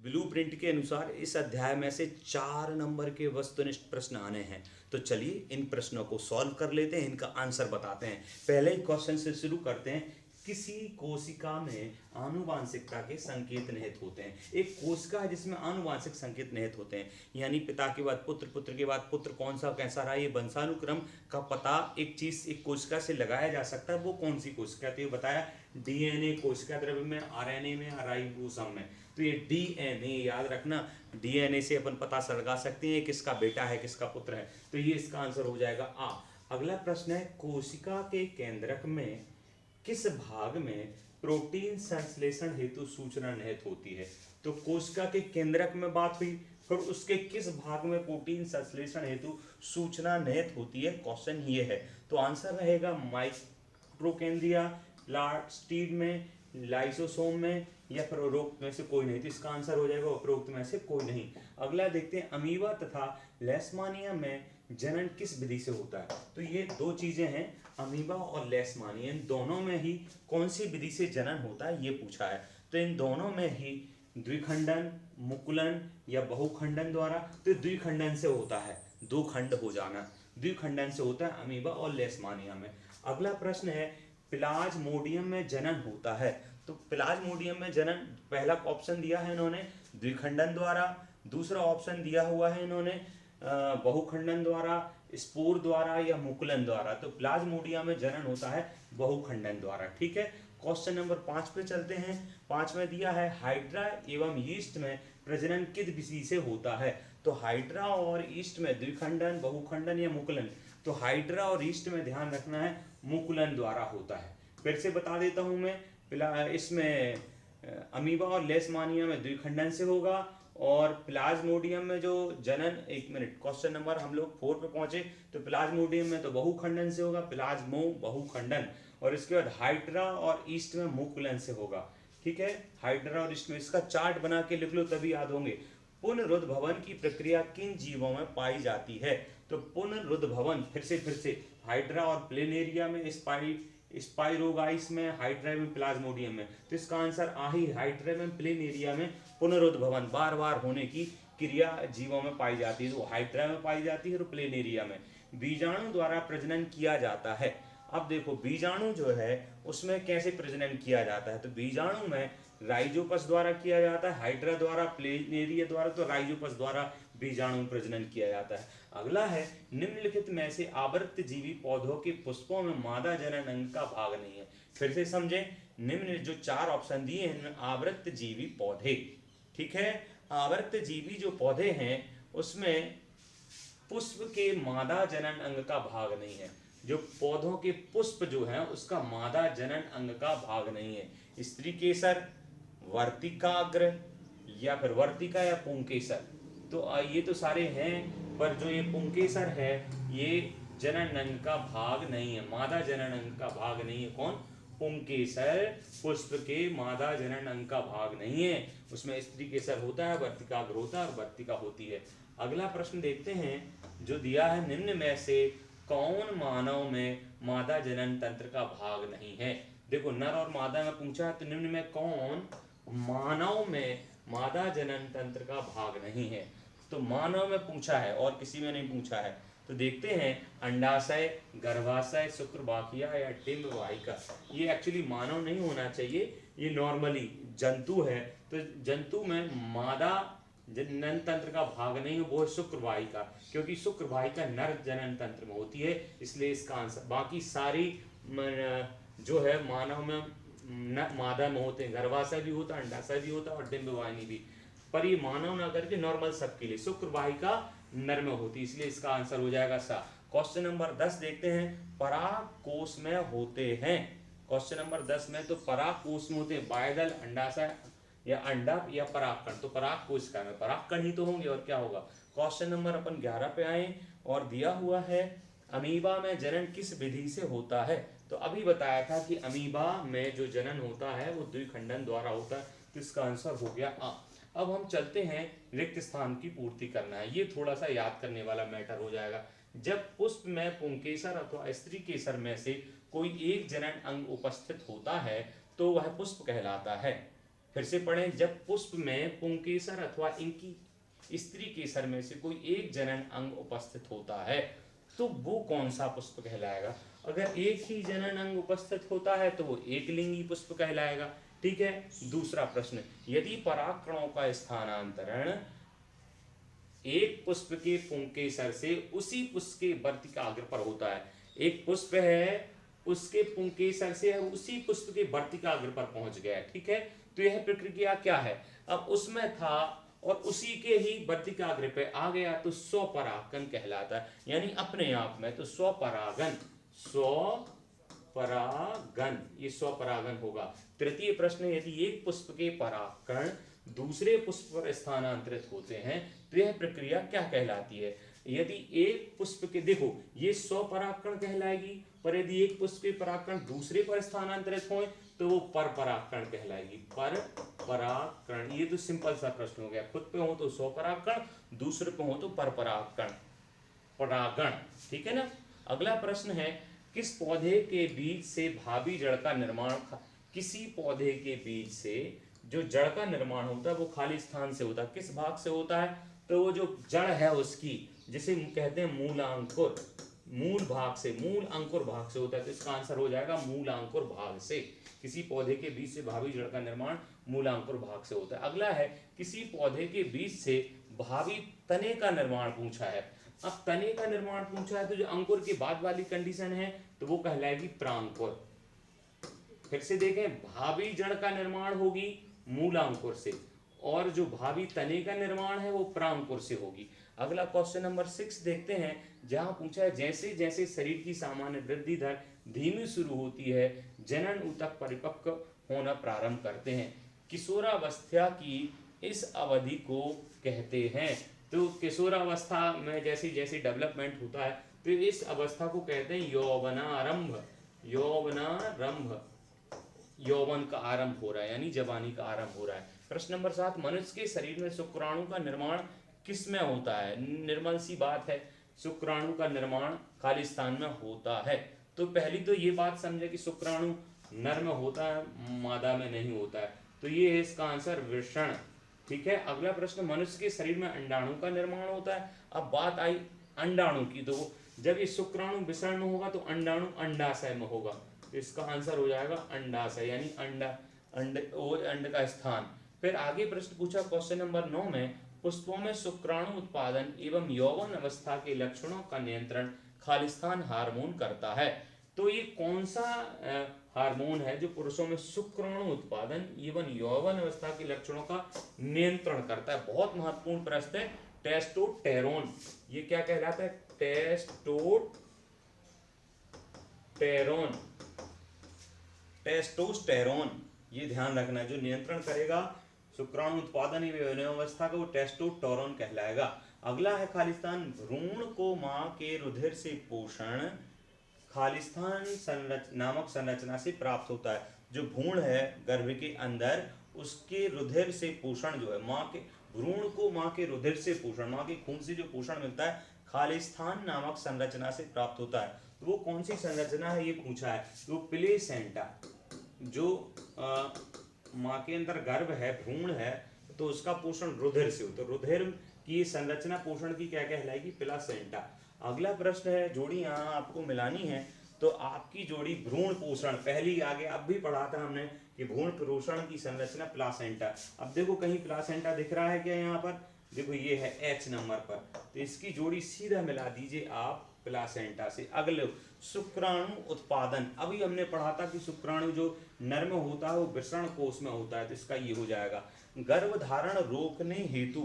Blueprint के अनुसार इस अध्याय में से 4 नंबर के वस्तुनिष्ठ प्रश्न आने हैं। तो चलिए इन प्रश्नों को सॉल्व कर लेते हैं, इनका आंसर बताते हैं। पहले ही क्वेश्चन से शुरू करते हैं। किसी कोशिका में आनुवांशिकता के संकेत निहित होते हैं। एक कोशिका है जिसमें आनुवांशिक संकेत निहित होते हैं, यानी पिता के बाद पुत्र, पुत्र के बाद पुत्र, कौन सा कैसा रहा, ये वंशानुक्रम का पता एक चीज एक कोशिका से लगाया जा सकता है। वो कौन सी कोशिका, तो ये बताया डीएनए कोशिका द्रव्य में, आरएनए में, राइबोसोम में। तो ये डीएनए याद रखना, डीएनए से अपन पता लगा सकते हैं किसका बेटा है किसका पुत्र है। तो ये इसका आंसर हो जाएगा आ। अगला प्रश्न है, कोशिका के केंद्रक में किस भाग में प्रोटीन संश्लेषण हेतु सूचना निहित होती है। तो कोशिका के केंद्रक में बात हुई, फिर उसके किस भाग में प्रोटीन संश्लेषण हेतु सूचना निहित होती है, क्वेश्चन ये है। तो आंसर रहेगा माइक्रोकेंद्रिया, प्लास्टिड में, लाइसोसोम में, या फिर उपरोक्त में से कोई नहीं। तो इसका आंसर हो जाएगा उपरोक्त में से कोई नहीं। अगला देखते हैं, अमीबा तथा लेशमानिया में जनन किस विधि से होता है। तो ये दो चीजें हैं, अमीबा और लेशमानिया, इन दोनों में ही कौन सी विधि से जनन होता है ये पूछा है। तो इन दोनों में ही द्विखंडन, मुकुलन या बहुखंडन द्वारा। तो द्विखंडन से होता है, दो खंड हो जाना, द्विखंडन से होता है अमीबा और लेशमानिया में। अगला प्रश्न है, प्लाज्मोडियम में जनन होता है। तो प्लाज्मोडियम में जनन, पहला ऑप्शन दिया है इन्होंने द्विखंडन द्वारा, दूसरा ऑप्शन दिया हुआ है इन्होंने बहुखंडन द्वारा, स्पोर द्वारा या मुकुलन द्वारा। तो प्लाज्मोडियम में जनन होता है बहुखंडन द्वारा। ठीक है, क्वेश्चन नंबर 5 पे चलते हैं। 5 में दिया है, हाइड्रा एवं यीस्ट में प्रजनन किस विधि से होता है। तो हाइड्रा और यीस्ट में द्विखंडन, बहुखंडन या मुकुलन। तो हाइड्रा और यीस्ट में ध्यान रखना है मुकुलन द्वारा होता है। फिर से बता देता हूं मैं, इसमें अमीबा और लेशमानिया में द्विखंडन से होगा, और प्लाज्मोडियम में जो जनन, एक मिनट, क्वेश्चन नंबर हम लोग 4 पे पहुंचे। तो प्लाज्मोडियम में तो बहुखंडन से होगा, प्लाज्मो बहुखंडन, और इसके बाद हाइड्रा और ईस्ट में मुकुलन से होगा। ठीक है, हाइड्रा और ईस्ट में, इसका चार्ट बना के लिख लो तभी याद होंगे। पुनरुद्भवन की प्रक्रिया किन जीवों में पाई जाती है। तो पुनरुद्भवन, फिर से हाइड्रा और प्लेनेरिया में, स्पाइरोगाइस में, हाइड्रा में, प्लाज्मोडियम में। तो इसका आंसर आ ही, हाइड्रा में, प्लेनेरिया में पुनरुद्भवन, बार बार होने की क्रिया जीवों में पाई जाती है। तो हाइड्रा में पाई जाती है और प्लेनेरिया में। बीजाणु द्वारा प्रजनन किया जाता है। अब देखो बीजाणु जो है उसमें कैसे प्रजनन किया जाता है। तो बीजाणु में राइजोपस द्वारा किया जाता है, हाइड्रा द्वारा, प्लेनेरिया द्वारा। तो राइजोपस द्वारा बीजाणु प्रजनन किया जाता है। अगला है, निम्नलिखित में से आवृत्त जीवी पौधों के पुष्पों में मादा जनन अंग का भाग नहीं है। फिर से समझें, निम्न जो 4 ऑप्शन दिए हैं इनमें आवृत्त जीवी पौधे। ठीक है, आवृत्त जीवी जो पौधे हैं उसमें पुष्प के मादा जनन अंग का भाग नहीं है। जो पौधों के पुष्प जो है उसका मादा जनन अंग का भाग नहीं है। स्त्री केसर, वर्तिकाग्र, या फिर वर्तिका या पुंकेसर। तो ये तो सारे हैं, पर जो ये पुंकेसर है ये जनन अंग का भाग नहीं है, मादा जनन अंग का भाग नहीं है। कौन? पुंकेसर पुष्प के मादा जनन अंग का भाग नहीं है। उसमें स्त्री केसर होता है, वर्तिकाग्र होता है और वर्तिका होती है। अगला प्रश्न देखते हैं जो दिया है, निम्न में से कौन मानव में मादा जनन तंत्र का भाग नहीं है। देखो नर और मादा में पूछा है, तो निम्न में कौन मानव में मादा जनन तंत्र का भाग नहीं है। तो मानव में पूछा है और किसी में नहीं पूछा है। तो देखते हैं, अंडाशय, गर्भाशय, शुक्रवाहिका या डिंब वाहिका। ये एक्चुअली मानव नहीं होना चाहिए, ये नॉर्मली जंतु है। तो जंतु में मादा जनन तंत्र का भाग नहीं है, वो है शुक्रवाहिका, क्योंकि शुक्रवाहिका नर जनन तंत्र में होती है, इसलिए इसका आंसर। बाकी सारी जो है मानव में मादा में होते हैं, गर्भाशय भी होता है, अंडाशय भी होता है और डिंब वाहिनी भी, पर ये मानव ना करके नॉर्मल सबके लिए शुक्रवाहिका नर में होती है, इसलिए इसका आंसर हो जाएगा सा। क्वेश्चन नंबर 10 देखते हैं, पराग कोष में होते हैं। क्वेश्चन नंबर 10 में तो पराग कोष में होते हैं बायदल, अंडाशय या अंडा या परागकण। तो पराग कोशिका में परागकण ही तो होंगे और क्या होगा। क्वेश्चन नंबर अपन 11 पे आए और दिया हुआ है, अमीबा में जनन किस विधि से होता है। तो अभी बताया था कि अमीबा में जो जनन होता है वो द्विखंडन द्वारा होता है, तो इसका आंसर हो गया आ। अब हम चलते हैं, रिक्त स्थान की पूर्ति करना है, ये थोड़ा सा याद करने वाला मैटर हो जाएगा। जब पुष्प में पुंकेसर अथवा स्त्री केसर में से कोई एक जनन अंग उपस्थित होता है तो वह पुष्प कहलाता है। फिर से पढ़ें, जब पुष्प में पुंकेसर अथवा इनकी स्त्री केसर में से कोई एक जनन अंग उपस्थित होता है तो वो कौन सा पुष्प कहलाएगा। अगर एक ही जनन अंग उपस्थित होता है तो वो एक लिंगी पुष्प कहलाएगा। ठीक है। दूसरा प्रश्न, यदि परागकणों का स्थानांतरण एक पुष्प के पुंकेसर से उसी पुष्प के वर्तिकाग्र पर होता है, एक पुष्प है उसके पुंकेसर से उसी पुष्प के वर्तिकाग्र पर पहुंच गया, ठीक है, तो यह प्रक्रिया क्या है। अब उसमें था और उसी के ही वर्तिकाग्र पे आ गया तो स्वपरागन कहलाता है, यानी अपने आप में, तो स्वपरागन, स्वपरागन, ये स्वपरागन होगा। तृतीय प्रश्न, यदि एक पुष्प के परागकण दूसरे पुष्प पर स्थानांतरित होते हैं तो यह प्रक्रिया क्या कहलाती है। यदि एक पुष्प के, देखो ये स्वपरागकण कहलाएगी, पर यदि एक पुष्प के परागकण दूसरे पर स्थानांतरित हों तो वो पर परागकण कहलाएगी, पर परागकण। ये तो सिंपल सा प्रश्न हो गया, खुद पे हो तो स्वपरागकण, दूसरे पे हो तो पर परागकण, परागण, ठीक है ना। अगला प्रश्न है, किस पौधे के बीज से भावी जड़ का निर्माण, किसी पौधे के बीज से जो जड़ का निर्माण होता है वो खाली स्थान से होता है, किस भाग से होता है, तो वो जो जड़ है उसकी, जिसे कहते हैं मूलांकुर, मूल भाग से, मूल अंकुर भाग से होता है, तो इसका आंसर हो जाएगा मूलांकुर भाग से। किसी पौधे के बीज से भावी जड़ का निर्माण मूलांकुर भाग से होता है। अगला है, किसी पौधे के बीज से भावी तने का निर्माण पूछा है। अब तने का निर्माण पूछा है तो जो अंकुर के बाद वाली कंडीशन है तो वो कहलाएगी प्रांकुर। फिर से देखें, भावी जड़ का निर्माण होगी मूलांकुर से और जो भावी तने का निर्माण है वो प्रांकुर से होगी। अगला क्वेश्चन नंबर 6 देखते हैं, जहां पूछा है, जैसे जैसे शरीर की सामान्य वृद्धि दर धीमी शुरू होती है जनन ऊतक परिपक्व होना प्रारंभ करते हैं, किशोरावस्था की इस अवधि को कहते हैं। तो किशोरावस्था में जैसे जैसे डेवलपमेंट होता है तो इस अवस्था को कहते हैं यौवनारंभ, यौवनारंभ, यौवन का आरंभ हो रहा है, यानी जवानी का आरंभ हो रहा है। प्रश्न नंबर 7, मनुष्य के शरीर में शुक्राणु का निर्माण किस में होता है। निर्मल सी बात है, शुक्राणु का निर्माण खाली स्थान में होता है। तो पहली तो ये बात समझे कि शुक्राणु नर में होता है, मादा में नहीं होता है, तो ये है इसका आंसर वृषण। ठीक है। अगला प्रश्न, मनुष्य के शरीर में अंडाणु का निर्माण होता है। अब बात आई अंडाणु की, तो जब ये शुक्राणु विषण में होगा तो अंडाणु अंडाशय में होगा, तो इसका आंसर हो जाएगा अंडाशय, यानी अंडा, अंड का स्थान। फिर आगे प्रश्न पूछा क्वेश्चन नंबर 9 में, पुष्पों में शुक्राणु उत्पादन एवं यौवन अवस्था के लक्षणों का नियंत्रण खालिस्तान हार्मोन करता है। तो ये कौन सा हार्मोन है जो पुरुषों में शुक्राणु उत्पादन एवं यौवन अवस्था के लक्षणों का नियंत्रण करता है। बहुत महत्वपूर्ण प्रश्न है, टेस्टोस्टेरोन। ये क्या कहलाता है, टेस्टोस्टेरोन, टेस्टोस्टेरोन, ये ध्यान रखना है, जो नियंत्रण करेगा शुक्राणु उत्पादन एवं अवस्था का वो टेस्टोस्टेरोन कहलाएगा। अगला है खालिस्तान, भ्रूण को मां के रुधिर से पोषण खालिस्तान नामक संरचना से प्राप्त होता है। जो भ्रूण है गर्भ के अंदर, उसके रुधिर से पोषण जो है, मां के भ्रूण को मां के रुधिर से पोषण, मां के खून से जो पोषण मिलता है खालिस्तान नामक संरचना से प्राप्त होता है। तो वो कौन सी संरचना है ये पूछा है, तो प्लेसेंटा, जो मां के अंदर गर्भ है, भ्रूण है, तो उसका पोषण रुधिर से होता है। रुधिर की संरचना पोषण की क्या कहलाएगी, प्लासेंटा। अगला प्रश्न है, जोड़ी यहाँ आपको मिलानी है, तो आपकी जोड़ी भ्रूण पोषण, पहली आगे अब भी पढ़ा था हमने कि भ्रूण पोषण की संरचना प्लासेंटा। अब देखो कहीं प्लासेंटा दिख रहा है क्या, यहाँ पर देखो ये है H नंबर पर, तो इसकी जोड़ी सीधा मिला दीजिए आप प्लासेंटा से। अगले शुक्राणु उत्पादन, अभी हमने पढ़ा था कि शुक्राणु जो नर में होता है वो वृषण कोष में होता है, तो इसका ये हो जाएगा। गर्भधारण रोकने हेतु,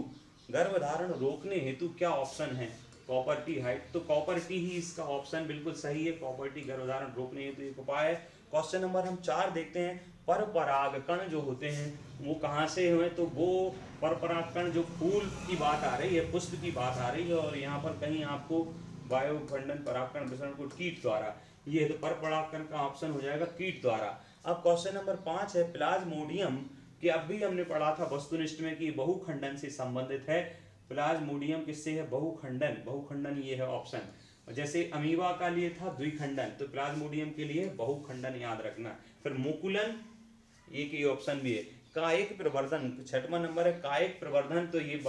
गर्भधारण रोकने हेतु क्या ऑप्शन है, कॉपर टी हाइट, तो कॉपर टी ही इसका ऑप्शन बिल्कुल सही है, कॉपर टी गर्भधारण रोकने हेतु एक उपाय है। क्वेश्चन नंबर हम 4 देखते हैं, पर परागकण जो होते हैं वो कहाँ से हुए, तो वो पर परागकण जो फूल की बात आ रही है, पुष्प की बात आ रही है, और यहाँ पर कहीं आपको वायुखंडन परागकण विसरण को कीट द्वारा, ये तो पर परागकण का ऑप्शन हो जाएगा कीट द्वारा। अब क्वेश्चन नंबर 5 है, प्लाज्मोडियम कि अब भी हमने पढ़ा था वस्तुनिष्ठ में कि बहुखंडन से संबंधित है। प्लाज्मोडियम किससे है, बहुखंडन, बहुखंडन ये है ऑप्शन। जैसे अमीबा का लिए था द्विखंडन, तो प्लाज्मोडियम के लिए बहुखंडन याद रखना। फिर मुकुलन, एक ही ऑप्शन भी है। कायिक प्रवर्धन, 6वां नंबर है कायिक प्रवर्धन, तो ये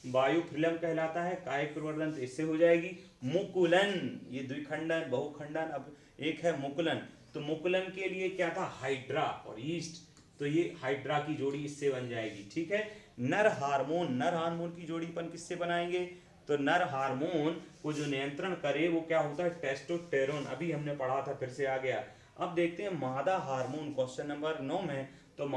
वायु फिल्म कहलाता है। कायिक प्रवर्धन तो इससे हो जाएगी। मुकुलन, ये द्विखंडन बहुखंडन, अब एक है मुकुलन, तो मुकुलन के लिए क्या था, हाइड्रा और ईस्ट, तो ये हाइड्रा की जोड़ी इससे बन जाएगी। ठीक है। नर हार्मोन, नर हार्मोन की जोड़ी अपन किससे बनाएंगे, तो नर हार्मोन को जो नियंत्रण करे वो क्या होता है, टेस्टोस्टेरोन, अभी हमने पढ़ा था, फिर से आ गया। अब देखते हैं मादा हार्मोन, क्वेश्चन नंबर 9 में, तो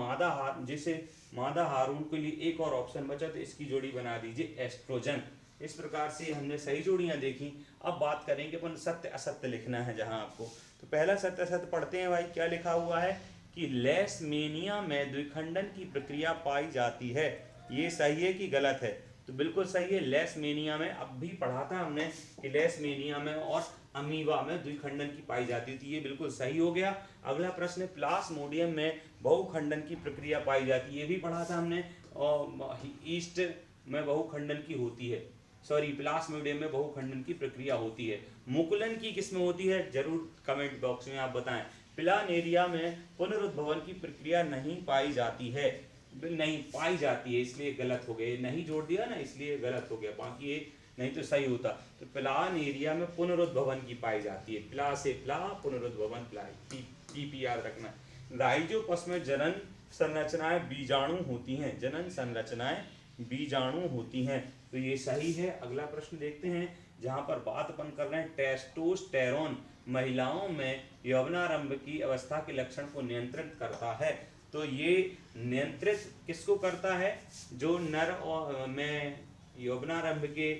जैसे मादा हार्मोन के लिए एक और ऑप्शन बचा, तो इसकी जोड़ी बना दीजिए एस्ट्रोजन। इस प्रकार से हमने सही जोड़ियां देखी। अब बात करेंगे अपन सत्य असत्य लिखना है जहां आपको, तो पहला सत्य असत्य पढ़ते हैं भाई। क्या लिखा हुआ है कि लेसमेनिया में द्विखंडन की प्रक्रिया पाई जाती है, ये सही है कि गलत है, तो बिल्कुल सही है। लेसमेनिया में, अब भी पढ़ा था हमने कि लेसमेनिया में और अमीबा में द्विखंडन की पाई जाती थी, ये बिल्कुल सही हो गया। अगला प्रश्न, प्लाज्मोडियम में बहुखंडन की प्रक्रिया पाई जाती है, ये भी पढ़ा था हमने, और ईस्ट में बहुखंडन की होती है, सॉरी प्लाज्मोडियम में बहुखंडन की प्रक्रिया होती है। मुकुलन की किसमें होती है, जरूर कमेंट बॉक्स में आप बताएं। प्लानेरिया में पुनरुद्भवन की प्रक्रिया नहीं पाई जाती है, नहीं पाई जाती है, इसलिए गलत हो गया, नहीं जोड़ दिया ना इसलिए गलत हो गया, बाकी ये नहीं तो सही होता। तो प्लानेरिया में पुनरुद्भवन की पाई जाती है, प्ला से प्ला, पुनरुद्भवन प्लाई, पी याद रखना। राइजोपस में जनन संरचनाएं बीजाणु होती हैं, जनन संरचनाएं बीजाणु होती हैं, तो ये सही है। अगला प्रश्न देखते हैं, जहां पर बात अपन कर रहे हैं टेस्टोस्टेरोन महिलाओं में यौवनारंभ की अवस्था के लक्षण को नियंत्रित करता है, तो ये नियंत्रित किसको करता है, जो नर और में यौवनारंभ के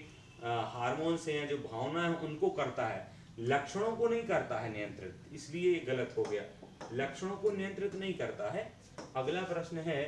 हार्मोन से या जो भावना है उनको करता है, लक्षणों को नहीं करता है नियंत्रित, इसलिए ये गलत हो गया, लक्षणों को नियंत्रित नहीं करता है। अगला प्रश्न है,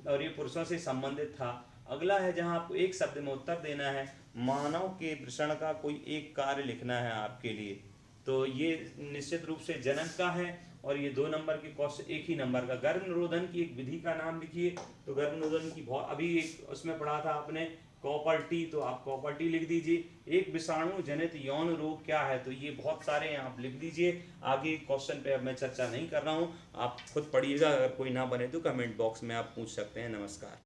और ये पुरुषों से संबंधित था। अगला है जहां आपको एक शब्द में उत्तर देना है, मानव के वृषण का कोई एक कार्य लिखना है आपके लिए, तो ये निश्चित रूप से जनन का है, और ये 2 नंबर के क्वेश्चन, एक ही नंबर का। गर्भ निरोधन की एक विधि का नाम लिखिए, तो गर्भ निरोधन की बहुत, अभी एक उसमें पढ़ा था आपने कॉपर टी, तो आप कॉपर टी लिख दीजिए। एक विषाणु जनित यौन रोग क्या है, तो ये बहुत सारे हैं, आप लिख दीजिए। आगे क्वेश्चन पे अब मैं चर्चा नहीं कर रहा हूँ, आप खुद पढ़िएगा, अगर कोई ना बने तो कमेंट बॉक्स में आप पूछ सकते हैं। नमस्कार।